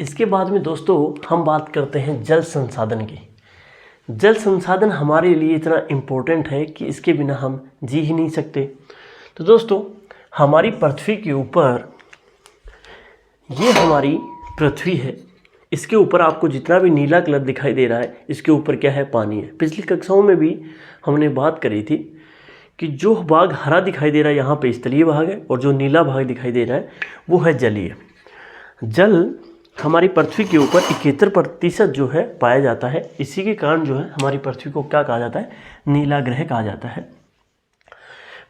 इसके बाद में दोस्तों हम बात करते हैं जल संसाधन की। जल संसाधन हमारे लिए इतना इम्पोर्टेंट है कि इसके बिना हम जी ही नहीं सकते। तो दोस्तों हमारी पृथ्वी के ऊपर, ये हमारी पृथ्वी है, इसके ऊपर आपको जितना भी नीला कलर दिखाई दे रहा है इसके ऊपर क्या है? पानी है। पिछली कक्षाओं में भी हमने बात करी थी कि जो भाग हरा दिखाई दे रहा है यहाँ पे स्थलीय भाग है, और जो नीला भाग दिखाई दे रहा है वो है जलीय। जल हमारी पृथ्वी के ऊपर 71% जो है पाया जाता है। इसी के कारण जो है हमारी पृथ्वी को क्या कहा जाता है? नीला ग्रह कहा जाता है।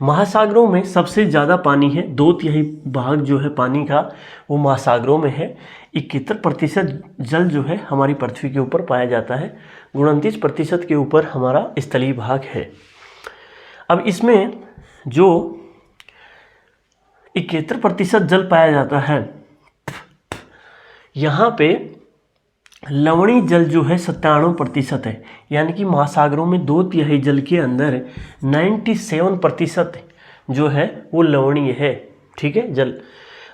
महासागरों में सबसे ज़्यादा पानी है, 2/3 भाग जो है पानी का वो महासागरों में है। 71% जल जो है हमारी पृथ्वी के ऊपर पाया जाता है। 29% के ऊपर हमारा स्थलीय भाग है। अब इसमें जो 71% जल पाया जाता है, यहाँ पे लवणीय जल जो है 97% है। यानी कि महासागरों में 2/3 जल के अंदर 97% जो है वो लवणीय है। ठीक है, जल।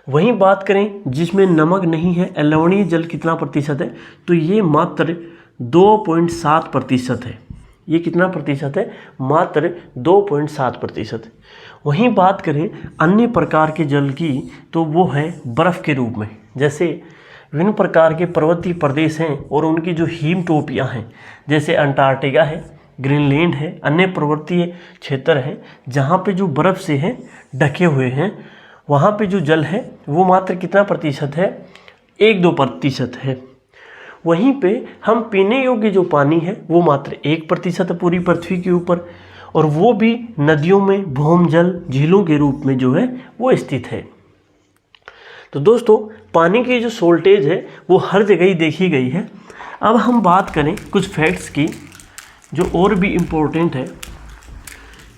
वहीं बात करें जिसमें नमक नहीं है, अलवणीय जल कितना प्रतिशत है? तो ये मात्र 2.7% है। ये कितना प्रतिशत है? मात्र 2.7%। वहीं बात करें अन्य प्रकार के जल की, तो वो है बर्फ़ के रूप में। जैसे विभिन्न प्रकार के पर्वतीय प्रदेश हैं और उनकी जो हिम टोपियाँ हैं, जैसे अंटार्कटिका है, ग्रीनलैंड है, अन्य पर्वतीय क्षेत्र हैं जहाँ पे जो बर्फ़ से हैं ढके हुए हैं, वहाँ पे जो जल है वो मात्र कितना प्रतिशत है? 1-2% है। वहीं पे हम पीने योग्य जो पानी है वो मात्र 1% है पूरी पृथ्वी के ऊपर, और वो भी नदियों में भौमजल, झीलों के रूप में जो है वो स्थित है। तो दोस्तों पानी की जो शॉर्टेज है वो हर जगह ही देखी गई है। अब हम बात करें कुछ फैक्ट्स की जो और भी इम्पोर्टेंट है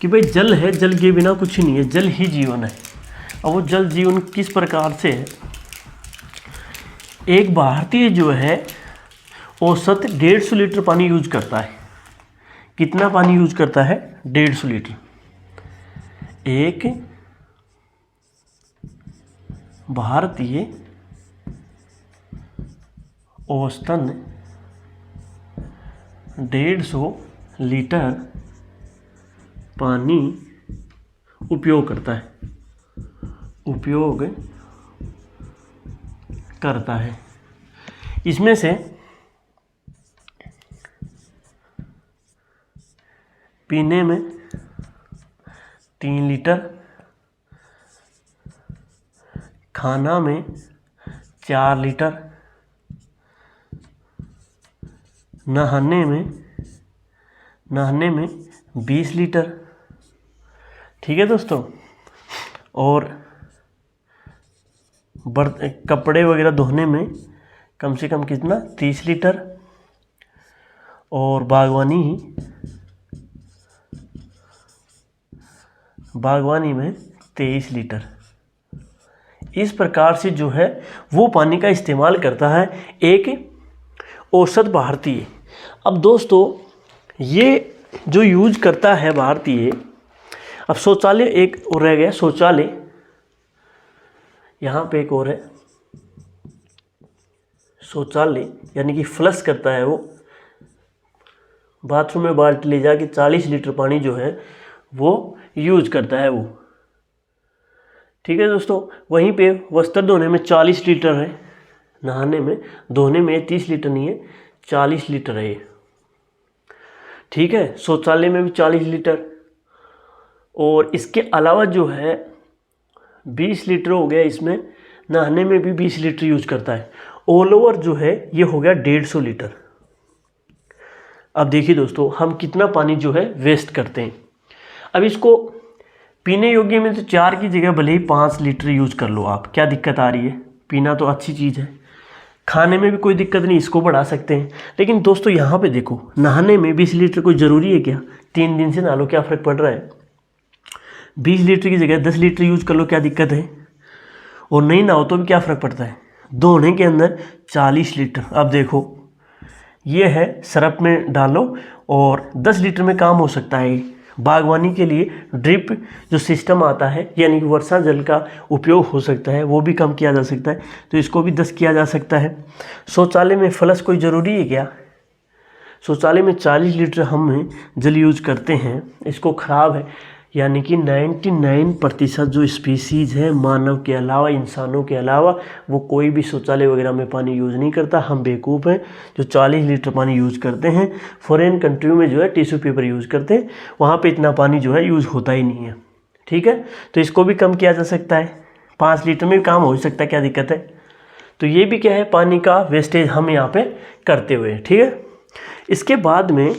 कि भाई जल है, जल के बिना कुछ नहीं है, जल ही जीवन है। अब वो जल जीवन किस प्रकार से है? एक भारतीय जो है औसत 150 लीटर पानी यूज करता है। कितना पानी यूज करता है? 150 लीटर। एक भारतीय औसतन 150 लीटर पानी उपयोग करता है। इसमें से पीने में 3 लीटर, खाना में 4 लीटर, नहाने में 20 लीटर। ठीक है दोस्तों। और कपड़े वगैरह धोने में कम से कम कितना? 30 लीटर। और बागवानी में 23 लीटर। इस प्रकार से जो है वो पानी का इस्तेमाल करता है एक औसत भारतीय। अब दोस्तों ये जो यूज करता है भारतीय, अब शौचालय एक और रह गया, शौचालय यहाँ पे एक और है, शौचालय यानी कि फ्लश करता है वो, बाथरूम में बाल्टी ले जाके 40 लीटर पानी जो है वो यूज करता है वो। ठीक है दोस्तों। वहीं पे वस्त्र धोने में 40 लीटर है, नहाने में, धोने में 30 लीटर नहीं है, 40 लीटर है ये। ठीक है, शौचालय में भी 40 लीटर, और इसके अलावा जो है 20 लीटर हो गया इसमें, नहाने में भी 20 लीटर यूज करता है। ऑल ओवर जो है ये हो गया 150 लीटर। अब देखिए दोस्तों हम कितना पानी जो है वेस्ट करते हैं। अब इसको पीने योग्य में तो 4 की जगह भले ही 5 लीटर यूज कर लो आप, क्या दिक्कत आ रही है? पीना तो अच्छी चीज़ है। खाने में भी कोई दिक्कत नहीं, इसको बढ़ा सकते हैं। लेकिन दोस्तों यहाँ पे देखो, नहाने में 20 लीटर कोई ज़रूरी है क्या? 3 दिन से नहा लो, क्या फ़र्क पड़ रहा है? 20 लीटर की जगह 10 लीटर यूज कर लो, क्या दिक्कत है? और नहीं नहाओ तो भी क्या फ़र्क पड़ता है? धोने के अंदर 40 लीटर। अब देखो ये है, सरफ में डालो और 10 लीटर में काम हो सकता है। बागवानी के लिए ड्रिप जो सिस्टम आता है यानी कि वर्षा जल का उपयोग हो सकता है, वो भी कम किया जा सकता है, तो इसको भी 10 किया जा सकता है। शौचालय में फ्लश कोई ज़रूरी है क्या? शौचालय में 40 लीटर हम जल यूज करते हैं, इसको ख़राब है, यानी कि 99% जो स्पीसीज़ है मानव के अलावा, इंसानों के अलावा, वो कोई भी शौचालय वगैरह में पानी यूज़ नहीं करता। हम बेवकूफ़ हैं जो 40 लीटर पानी यूज़ करते हैं। फॉरेन कंट्री में जो है टिश्यू पेपर यूज़ करते हैं, वहाँ पे इतना पानी जो है यूज़ होता ही नहीं है। ठीक है, तो इसको भी कम किया जा सकता है, 5 लीटर में भी काम हो सकता है, क्या दिक्कत है। तो ये भी क्या है, पानी का वेस्टेज हम यहाँ पर करते हुए। ठीक है, इसके बाद में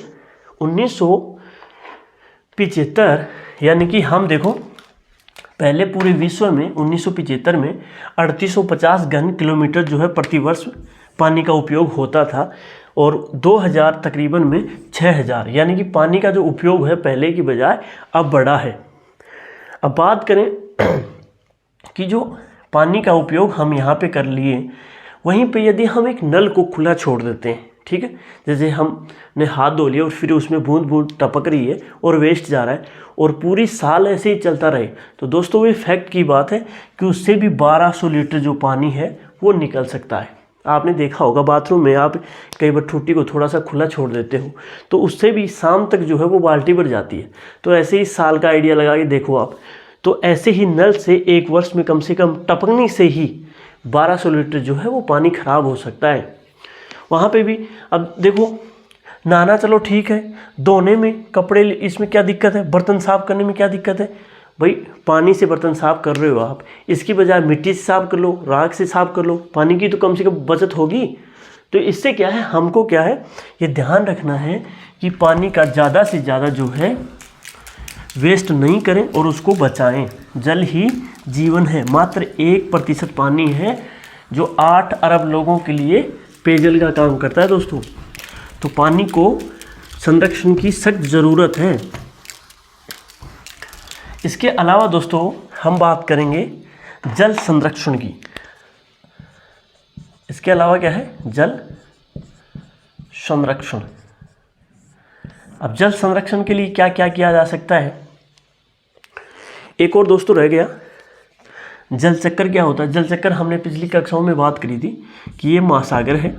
1975 यानी कि हम देखो पहले पूरे विश्व में 1975 में 3850 घन किलोमीटर जो है प्रतिवर्ष पानी का उपयोग होता था, और 2000 तकरीबन में 6000, यानी कि पानी का जो उपयोग है पहले की बजाय अब बढ़ा है। अब बात करें कि जो पानी का उपयोग हम यहाँ पे कर लिए, वहीं पे यदि हम एक नल को खुला छोड़ देते हैं, ठीक है, जैसे हमने हाथ धो लिया और फिर उसमें बूंद बूंद टपक रही है और वेस्ट जा रहा है, और पूरी साल ऐसे ही चलता रहे, तो दोस्तों ये फैक्ट की बात है कि उससे भी 1200 लीटर जो पानी है वो निकल सकता है। आपने देखा होगा बाथरूम में आप कई बार टूटी को थोड़ा सा खुला छोड़ देते हो, तो उससे भी शाम तक जो है वो बाल्टी भर जाती है। तो ऐसे ही साल का आइडिया लगा के देखो आप, तो ऐसे ही नल से एक वर्ष में कम से कम टपकने से ही 1200 लीटर जो है वो पानी खराब हो सकता है। वहाँ पे भी अब देखो, नहाना चलो ठीक है, धोने में कपड़े इसमें क्या दिक्कत है, बर्तन साफ़ करने में क्या दिक्कत है भाई, पानी से बर्तन साफ़ कर रहे हो आप, इसकी बजाय मिट्टी से साफ़ कर लो, राख से साफ़ कर लो, पानी की तो कम से कम बचत होगी। तो इससे क्या है, हमको क्या है ये ध्यान रखना है कि पानी का ज़्यादा से ज़्यादा जो है वेस्ट नहीं करें और उसको बचाएं। जल ही जीवन है, मात्र 1% पानी है जो 8 अरब लोगों के लिए पेयजल का काम करता है दोस्तों। तो पानी को संरक्षण की सख्त ज़रूरत है। इसके अलावा दोस्तों हम बात करेंगे जल संरक्षण की। इसके अलावा क्या है, जल संरक्षण। अब जल संरक्षण के लिए क्या क्या किया जा सकता है, एक और दोस्तों रह गया, जल चक्कर क्या होता है। जल चक्कर हमने पिछली कक्षाओं में बात करी थी कि ये महासागर है,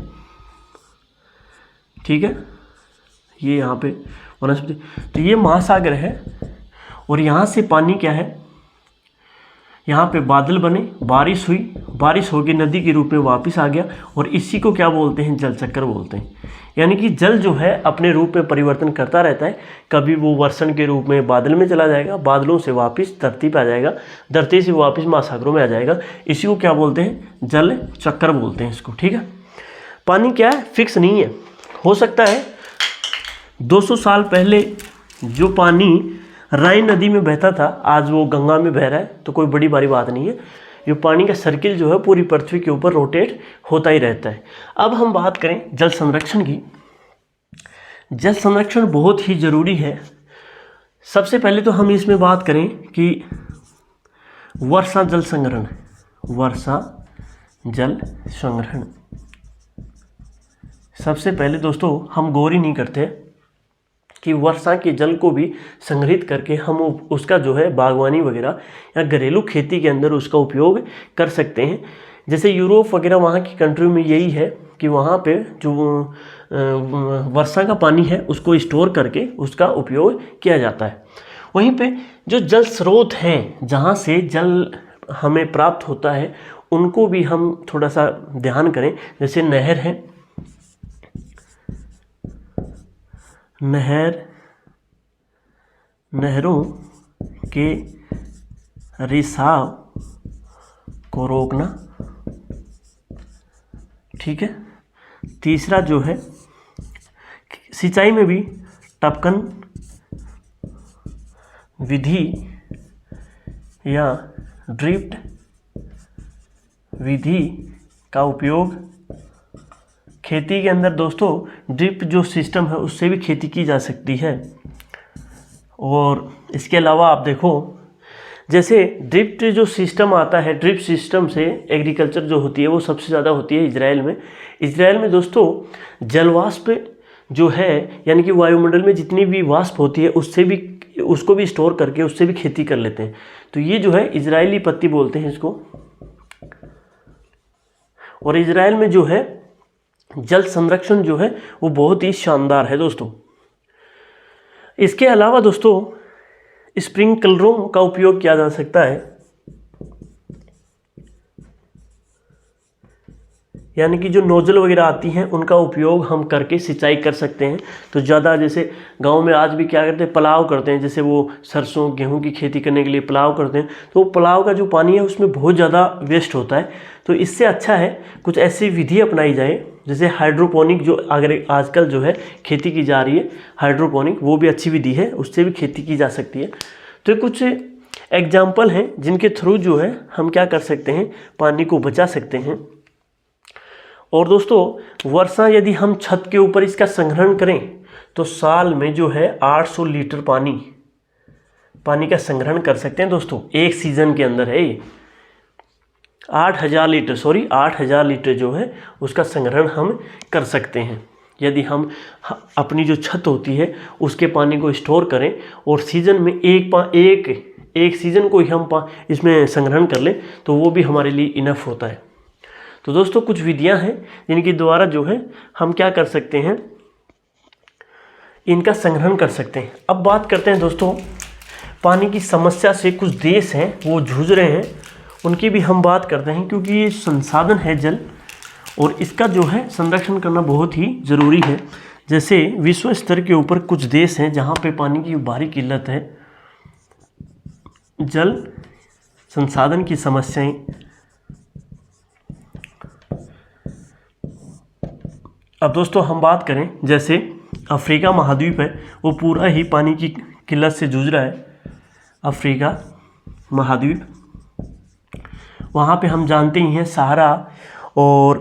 ठीक है, ये यहाँ पे वनस्पति, तो ये महासागर है, और यहाँ से पानी क्या है, यहाँ पे बादल बने, बारिश हुई, बारिश होगी नदी के रूप में वापस आ गया, और इसी को क्या बोलते हैं, जल चक्कर बोलते हैं। यानी कि जल जो है अपने रूप में परिवर्तन करता रहता है, कभी वो वर्षण के रूप में बादल में चला जाएगा, बादलों से वापस धरती पे आ जाएगा, धरती से वापस महासागरों में आ जाएगा, इसी को क्या बोलते हैं, जल चक्कर बोलते हैं इसको। ठीक है, पानी क्या है, फिक्स नहीं है, हो सकता है 200 साल पहले जो पानी राइन नदी में बहता था आज वो गंगा में बह रहा है, तो कोई बड़ी भारी बात नहीं है। ये पानी का सर्किल जो है पूरी पृथ्वी के ऊपर रोटेट होता ही रहता है। अब हम बात करें जल संरक्षण की। जल संरक्षण बहुत ही ज़रूरी है। सबसे पहले तो हम इसमें बात करें कि वर्षा जल संग्रहण, वर्षा जल संग्रहण। सबसे पहले दोस्तों हम गौर ही नहीं करते कि वर्षा के जल को भी संग्रहित करके हम उसका जो है बागवानी वगैरह या घरेलू खेती के अंदर उसका उपयोग कर सकते हैं। जैसे यूरोप वगैरह वहाँ की कंट्री में यही है कि वहाँ पे जो वर्षा का पानी है उसको स्टोर करके उसका उपयोग किया जाता है। वहीं पे जो जल स्रोत हैं जहाँ से जल हमें प्राप्त होता है उनको भी हम थोड़ा सा ध्यान करें। जैसे नहर है, नहरों के रिसाव को रोकना, ठीक है। तीसरा जो है सिंचाई में भी टपकन विधि या ड्रिफ्ट विधि का उपयोग खेती के अंदर दोस्तों ड्रिप जो सिस्टम है उससे भी खेती की जा सकती है। और इसके अलावा आप देखो जैसे ड्रिप जो सिस्टम आता है, ड्रिप सिस्टम से एग्रीकल्चर जो होती है वो सबसे ज़्यादा होती है इजराइल में। इजराइल में दोस्तों जलवाष्प जो है यानी कि वायुमंडल में जितनी भी वाष्प होती है उससे भी उसको भी स्टोर करके उससे भी खेती कर लेते हैं। तो ये जो है इजरायली पत्ती बोलते हैं इसको। और इजराइल में जो है जल संरक्षण जो है वो बहुत ही शानदार है दोस्तों। इसके अलावा दोस्तों स्प्रिंकलरों का उपयोग किया जा सकता है, यानी कि जो नोजल वगैरह आती हैं उनका उपयोग हम करके सिंचाई कर सकते हैं। तो ज़्यादा जैसे गांव में आज भी क्या करते हैं, पलाव करते हैं, जैसे वो सरसों गेहूं की खेती करने के लिए पलाव करते हैं, तो वो पलाव का जो पानी है उसमें बहुत ज़्यादा वेस्ट होता है। तो इससे अच्छा है कुछ ऐसी विधि अपनाई जाए, जैसे हाइड्रोपोनिक जो अगर आजकल जो है खेती की जा रही है, हाइड्रोपोनिक वो भी अच्छी विधि है, उससे भी खेती की जा सकती है। तो कुछ एग्जाम्पल हैं जिनके थ्रू जो है हम क्या कर सकते हैं, पानी को बचा सकते हैं। और दोस्तों वर्षा यदि हम छत के ऊपर इसका संग्रहण करें तो साल में जो है 800 लीटर पानी का संग्रहण कर सकते हैं दोस्तों। एक सीजन के अंदर है ये 8,000 लीटर जो है उसका संग्रहण हम कर सकते हैं, यदि हम अपनी जो छत होती है उसके पानी को स्टोर करें और सीजन में एक सीजन को ही हम इसमें संग्रहण कर लें तो वो भी हमारे लिए इनफ होता है। तो दोस्तों कुछ विधियां हैं जिनके द्वारा जो है हम क्या कर सकते हैं, इनका संग्रहण कर सकते हैं। अब बात करते हैं दोस्तों पानी की समस्या से कुछ देश हैं वो जूझ रहे हैं, उनकी भी हम बात करते हैं, क्योंकि ये संसाधन है जल और इसका जो है संरक्षण करना बहुत ही ज़रूरी है। जैसे विश्व स्तर के ऊपर कुछ देश हैं जहाँ पे पानी की भारी किल्लत है, जल संसाधन की समस्याएं। अब दोस्तों हम बात करें, जैसे अफ्रीका महाद्वीप है वो पूरा ही पानी की किल्लत से जूझ रहा है। अफ्रीका महाद्वीप, वहाँ पे हम जानते ही हैं सहारा और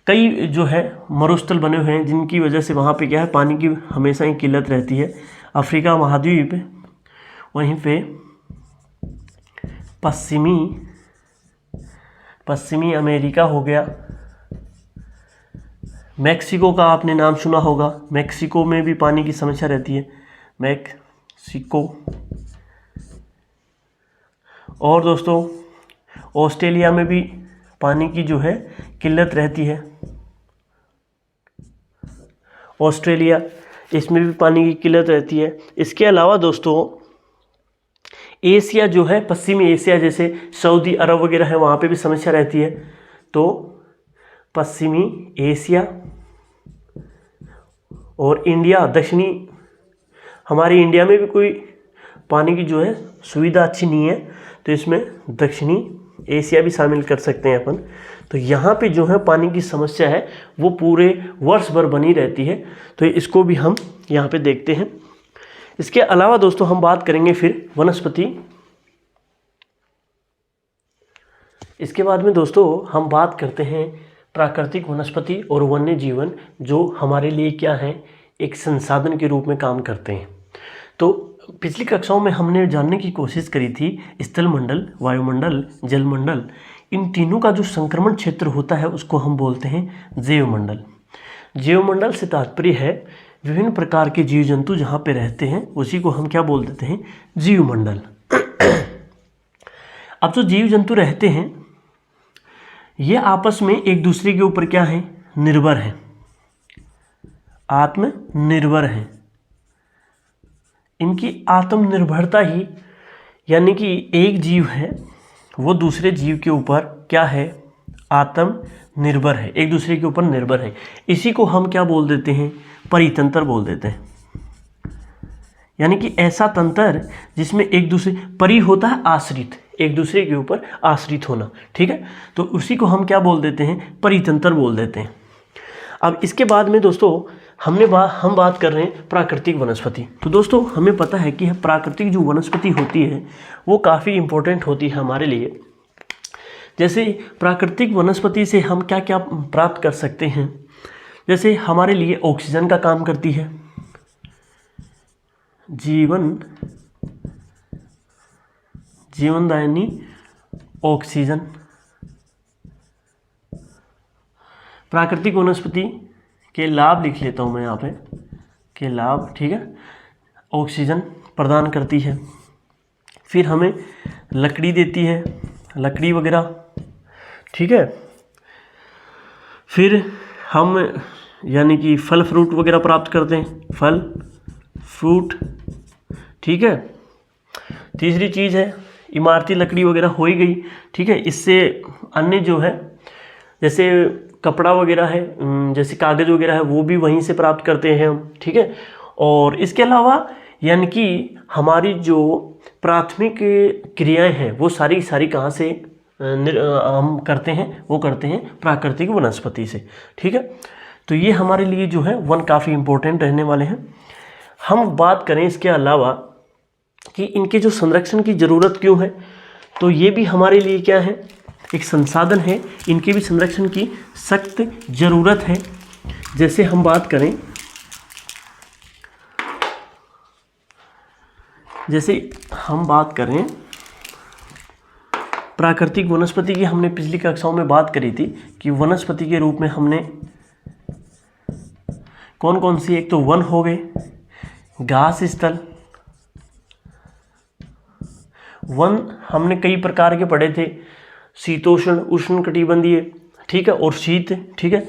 कई जो है मरुस्थल बने हुए हैं जिनकी वजह से वहाँ पे क्या है पानी की हमेशा ही किल्लत रहती है। अफ्रीका महाद्वीप, वहीं पे पश्चिमी अमेरिका हो गया, मैक्सिको का आपने नाम सुना होगा, मैक्सिको में भी पानी की समस्या रहती है, मैक्सिको। और दोस्तों ऑस्ट्रेलिया में भी पानी की जो है किल्लत रहती है, ऑस्ट्रेलिया इसमें भी पानी की किल्लत रहती है। इसके अलावा दोस्तों एशिया जो है, पश्चिमी एशिया जैसे सऊदी अरब वगैरह है वहाँ पे भी समस्या रहती है। तो पश्चिमी एशिया और इंडिया, दक्षिणी, हमारी इंडिया में भी कोई पानी की जो है सुविधा अच्छी नहीं है, तो इसमें दक्षिणी एशिया भी शामिल कर सकते हैं अपन। तो यहाँ पे जो है पानी की समस्या है वो पूरे वर्ष भर बनी रहती है, तो इसको भी हम यहाँ पे देखते हैं। इसके अलावा दोस्तों हम बात करेंगे फिर वनस्पति। इसके बाद में दोस्तों हम बात करते हैं प्राकृतिक वनस्पति और वन्य जीवन, जो हमारे लिए क्या है, एक संसाधन के रूप में काम करते हैं। तो पिछली कक्षाओं में हमने जानने की कोशिश करी थी स्थलमंडल, वायुमंडल, जलमंडल, इन तीनों का जो संक्रमण क्षेत्र होता है उसको हम बोलते हैं जैवमंडल। जैवमंडल से तात्पर्य है विभिन्न प्रकार के जीव जंतु जहाँ पे रहते हैं उसी को हम क्या बोल देते हैं, जीवमंडल। अब जो जीव जंतु रहते हैं ये आपस में एक दूसरे के ऊपर क्या है, निर्भर हैं, आत्मनिर्भर हैं। इनकी आत्मनिर्भरता ही, यानी कि एक जीव है वो दूसरे जीव के ऊपर क्या है, आत्मनिर्भर है, एक दूसरे के ऊपर निर्भर है। इसी को हम क्या बोल देते हैं, परितंत्र बोल देते हैं। यानी कि ऐसा तंत्र जिसमें एक दूसरे, परि होता है आश्रित, एक दूसरे के ऊपर आश्रित होना, ठीक है, तो उसी को हम क्या बोल देते हैं, परितंत्र बोल देते हैं। अब इसके बाद में दोस्तों हम बात कर रहे हैं प्राकृतिक वनस्पति। तो दोस्तों हमें पता है कि प्राकृतिक जो वनस्पति होती है वो काफ़ी इम्पोर्टेंट होती है हमारे लिए। जैसे प्राकृतिक वनस्पति से हम क्या क्या प्राप्त कर सकते हैं, जैसे हमारे लिए ऑक्सीजन का काम करती है, जीवनदायिनी ऑक्सीजन। प्राकृतिक वनस्पति के लाभ लिख लेता हूँ मैं यहाँ पे, के लाभ, ठीक है। ऑक्सीजन प्रदान करती है। फिर हमें लकड़ी देती है, लकड़ी वगैरह, ठीक है। फिर हम यानी कि फल फ्रूट वगैरह प्राप्त करते हैं, फल फ्रूट, ठीक है। तीसरी चीज़ है इमारती लकड़ी वगैरह हो ही गई, ठीक है। इससे अन्य जो है जैसे कपड़ा वगैरह है, जैसे कागज़ वगैरह है, वो भी वहीं से प्राप्त करते हैं हम, ठीक है। और इसके अलावा यानी कि हमारी जो प्राथमिक क्रियाएं हैं वो सारी की सारी कहाँ से हम करते हैं, वो करते हैं प्राकृतिक वनस्पति से, ठीक है। तो ये हमारे लिए जो है वन काफ़ी इम्पोर्टेंट रहने वाले हैं। हम बात करें इसके अलावा कि इनके जो संरक्षण की ज़रूरत क्यों है, तो ये भी हमारे लिए क्या है, एक संसाधन है, इनके भी संरक्षण की सख्त ज़रूरत है। जैसे हम बात करें, प्राकृतिक वनस्पति की, हमने पिछली कक्षाओं में बात करी थी कि वनस्पति के रूप में हमने कौन कौन सी, एक तो वन हो गए, घास स्थल, वन हमने कई प्रकार के पढ़े थे, शीतोष्ण, उष्ण कटिबंधीय, ठीक है, और शीत, ठीक है।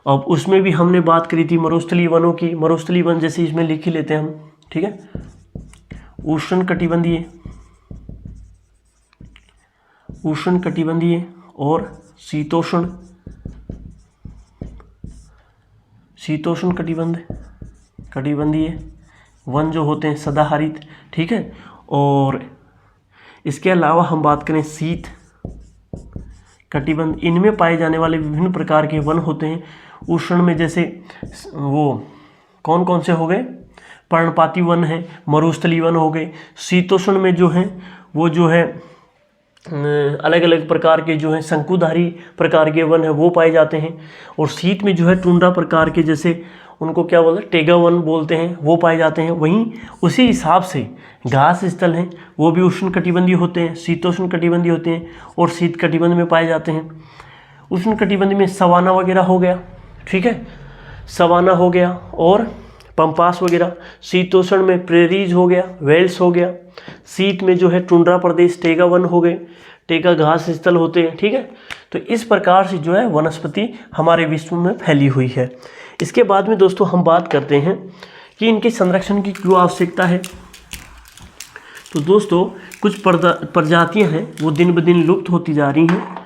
अब उसमें भी हमने बात करी थी मरुस्थलीय वनों की, मरुस्थलीय वन जैसे इसमें लिख ही लेते हैं हम, ठीक है। उष्ण कटिबंधीय, उष्ण कटिबंधीय और शीतोष्ण, शीतोष्ण कटिबंधीय वन जो होते हैं सदाहरित, ठीक है। और इसके अलावा हम बात करें शीत कटिबंध, इनमें पाए जाने वाले विभिन्न प्रकार के वन होते हैं। उष्ण में जैसे वो कौन कौन से हो गए, पर्णपाती वन है, मरुस्थलीय वन हो गए। शीतोष्ण में जो है वो जो है अलग अलग प्रकार के जो है शंकुधारी प्रकार के वन है वो पाए जाते हैं। और शीत में जो है टुंड्रा प्रकार के, जैसे उनको क्या बोलते हैं, टेगा वन बोलते हैं, वो पाए जाते हैं। वहीं उसी हिसाब से घास स्थल हैं वो भी उष्ण कटिबंधीय होते हैं, शीतोष्ण कटिबंधीय होते हैं और शीत कटिबंध में पाए जाते हैं। उष्ण कटिबंध में सवाना वगैरह हो गया, ठीक है, सवाना हो गया और पंपास वगैरह। शीतोष्ण में प्रेरीज हो गया, वेल्स हो गया। शीत में जो है टुंड्रा प्रदेश, टेगा वन हो गए, टेगा घास स्थल होते हैं, ठीक है। तो इस प्रकार से जो है वनस्पति हमारे विश्व में फैली हुई है। इसके बाद में दोस्तों हम बात करते हैं कि इनके संरक्षण की क्यों आवश्यकता है। तो दोस्तों कुछ प्रजातियां हैं वो दिन ब दिन लुप्त होती जा रही हैं,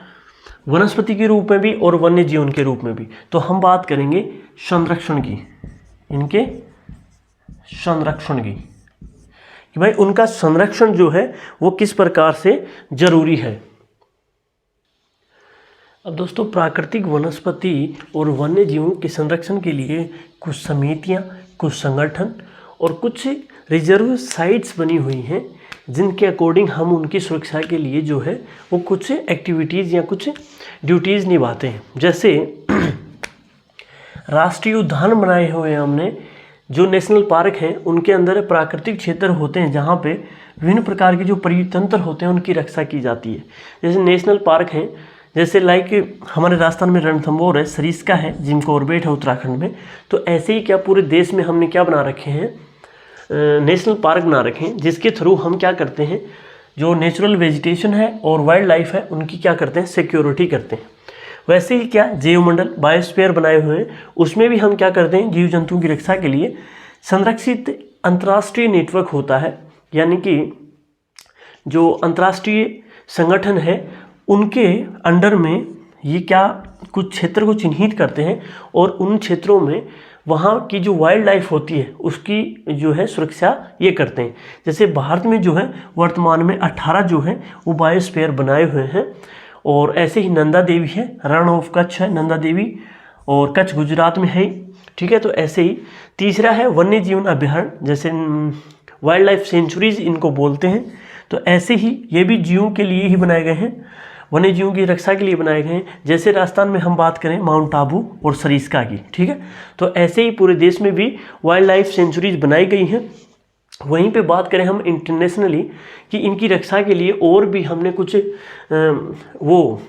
वनस्पति के रूप में भी और वन्य जीवन के रूप में भी। तो हम बात करेंगे संरक्षण की, इनके संरक्षण की, कि भाई उनका संरक्षण जो है वो किस प्रकार से जरूरी है। अब दोस्तों प्राकृतिक वनस्पति और वन्य जीवों के संरक्षण के लिए कुछ समितियां, कुछ संगठन और कुछ रिजर्व साइट्स बनी हुई हैं, जिनके अकॉर्डिंग हम उनकी सुरक्षा के लिए जो है वो कुछ एक्टिविटीज़ या कुछ ड्यूटीज़ निभाते हैं। जैसे राष्ट्रीय उद्यान बनाए हुए हैं हमने, जो नेशनल पार्क हैं उनके अंदर प्राकृतिक क्षेत्र होते हैं जहाँ पे विभिन्न प्रकार के जो परितंत्र होते हैं उनकी रक्षा की जाती है। जैसे नेशनल पार्क हैं, जैसे लाइक हमारे राजस्थान में रणथंभौर है, सरिस्का है, जिम कॉर्बेट है उत्तराखंड में। तो ऐसे ही क्या पूरे देश में हमने क्या बना रखे हैं, नेशनल पार्क बना रखे हैं, जिसके थ्रू हम क्या करते हैं, जो नेचुरल वेजिटेशन है और वाइल्ड लाइफ है उनकी क्या करते हैं, सिक्योरिटी करते हैं। वैसे ही क्या जीवमंडल बायोस्फीयर बनाए हुए हैं, उसमें भी हम क्या करते हैं, जीव जंतुओं की रक्षा के लिए संरक्षित अंतर्राष्ट्रीय नेटवर्क होता है। यानी कि जो अंतर्राष्ट्रीय संगठन है उनके अंडर में ये क्या कुछ क्षेत्र को चिन्हित करते हैं और उन क्षेत्रों में वहाँ की जो वाइल्ड लाइफ होती है उसकी जो है सुरक्षा ये करते हैं। जैसे भारत में जो है वर्तमान में 18 जो है वो बायोस्फीयर बनाए हुए हैं। और ऐसे ही नंदा देवी है, रण ऑफ कच्छ है नंदा देवी, और कच्छ गुजरात में है, ठीक है। तो ऐसे ही तीसरा है वन्य जीवन अभ्यारण्य, जैसे वाइल्ड लाइफ सेंचुरीज इनको बोलते हैं। तो ऐसे ही ये भी जीवों के लिए ही बनाए गए हैं, वन्य जीवों की रक्षा के लिए बनाए गए हैं। जैसे राजस्थान में हम बात करें माउंट आबू और सरिस्का की, ठीक है। तो ऐसे ही पूरे देश में भी वाइल्ड लाइफ सेंचुरीज बनाई गई हैं। वहीं पे बात करें हम इंटरनेशनली कि इनकी रक्षा के लिए और भी हमने कुछ वो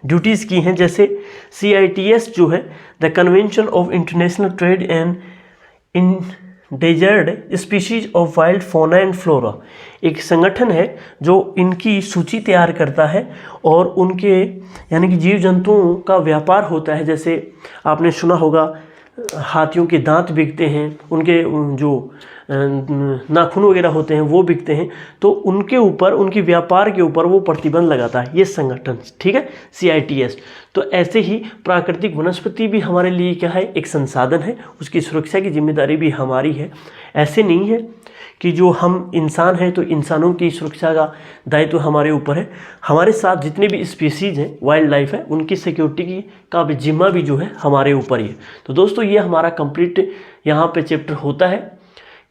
ड्यूटीज़ की हैं। जैसे CITES जो है, the convention of international trade and desert species of wild fauna and flora, एक संगठन है जो इनकी सूची तैयार करता है और उनके यानी कि जीव जंतुओं का व्यापार होता है। जैसे आपने सुना होगा हाथियों के दांत बिकते हैं, उनके जो नाखून वगैरह होते हैं वो बिकते हैं, तो उनके ऊपर, उनके व्यापार के ऊपर वो प्रतिबंध लगाता है ये संगठन, ठीक है, CITES। तो ऐसे ही प्राकृतिक वनस्पति भी हमारे लिए क्या है, एक संसाधन है, उसकी सुरक्षा की जिम्मेदारी भी हमारी है। ऐसे नहीं है कि जो हम इंसान हैं तो इंसानों की सुरक्षा का दायित्व हमारे ऊपर है, हमारे साथ जितने भी स्पीसीज हैं, वाइल्ड लाइफ है, उनकी सिक्योरिटी का भी जिम्मा भी जो है हमारे ऊपर ही है। तो दोस्तों ये हमारा कंप्लीट यहाँ पे चैप्टर होता है,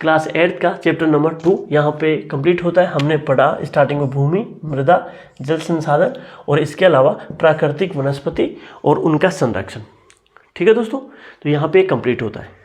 क्लास 8 का चैप्टर नंबर 2 यहाँ पे कंप्लीट होता है। हमने पढ़ा स्टार्टिंग में भूमि, मृदा, जल संसाधन और इसके अलावा प्राकृतिक वनस्पति और उनका संरक्षण। ठीक है दोस्तों, तो यहाँ पे कंप्लीट होता है।